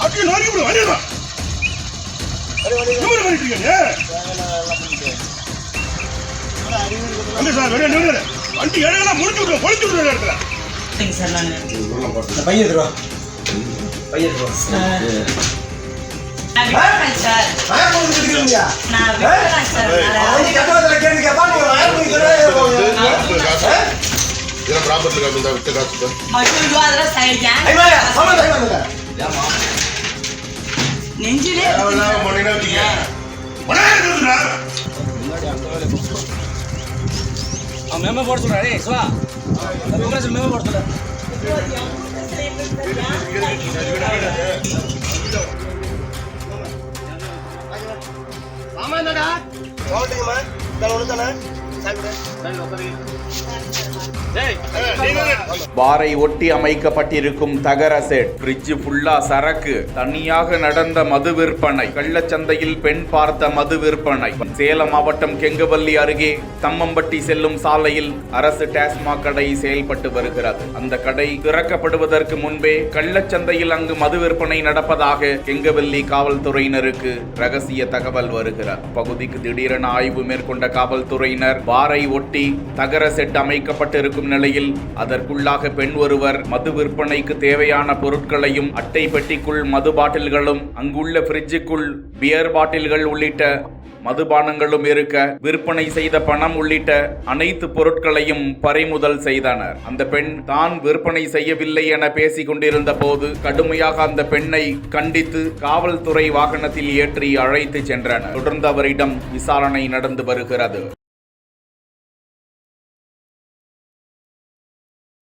அப்படியே நோக்கி விடு வண்டிடா. என்ன பண்ணிட்டு இருக்கீங்க? அங்க சார் வெளியே நின்று வண்டி இடையெல்லாம் முடிச்சு விடுவோம், பொழிச்சு விடுற இடத்துல. சார் நான் பையன் எடுத்துருவா. பையன் எடுத்துருவா. நான் விட்டுறேன் சார். நான் போய் எடுத்துக்கிறீங்க. நான் விட்டுறேன் சார். அவன் கட்டவத்துல கேள்வி கேட்பான். நீங்க நான் போய் இதெல்லாம் ப்ராப்பர்ட்டி காசு தான் விட்ட காசு தான். ஐயோ அதெல்லாம் சரியா? ஐயா சமாதானம் பண்ணுங்க. நெஞ்சிலே அதெல்லாம் மணினா வச்சீங்க. மணினா அவன் மெமோ போட சொல்றாரு. ஏய் சிவா. உங்க மெமோ போட சொல்ற. மாமா என்னடா? போடுங்கம்மா. தலோடு தானே. பாரை ஒட்டி அமைக்கப்பட்டிருக்கும் தகர செட், ஃப்ரிட்ஜ் ஃபுல்லா சரக்கு, தனியாக நடந்த மது விற்பனை, கள்ளச்சந்தையில் பெண் பார்த்த மது விற்பனை. சேலம் மாவட்டம் கெங்கவல்லி அருகே தம்மம்பட்டி செல்லும் சாலையில் அரசு டாஸ்மாக் கடை செயல்பட்டு வருகிறது. அந்த கடை திறக்கப்படுவதற்கு முன்பே கள்ளச்சந்தையில் அங்கு மது விற்பனை நடப்பதாக கெங்கவல்லி காவல்துறையினருக்கு ரகசிய தகவல் வருகிறது. பகுதிக்கு திடீரென ஆய்வு மேற்கொண்ட காவல்துறையினர் பாரை ஒட்டி தகர செட் அமைக்கப்பட்டிருக்கும் நிலையில் அதற்குள்ளாக பெண் ஒருவர் மது விற்பனைக்கு தேவையான பொருட்களையும் அட்டை பெட்டிக்குள் மது பாட்டில்களும் அங்குள்ள ஃப்ரிட்ஜுக்குள் பியர் பாட்டில்கள் உள்ளிட்ட மதுபானங்களும் இருக்க விற்பனை செய்த பணம் உள்ளிட்ட அனைத்து பொருட்களையும் பறிமுதல் செய்தனர். அந்த பெண் தான் விற்பனை செய்யவில்லை என பேசிக் கொண்டிருந்த போது கடுமையாக அந்த பெண்ணை கண்டித்து காவல்துறை வாகனத்தில் ஏற்றி அழைத்து சென்றனர். தொடர்ந்து அவரிடம் விசாரணை நடந்து வருகிறது.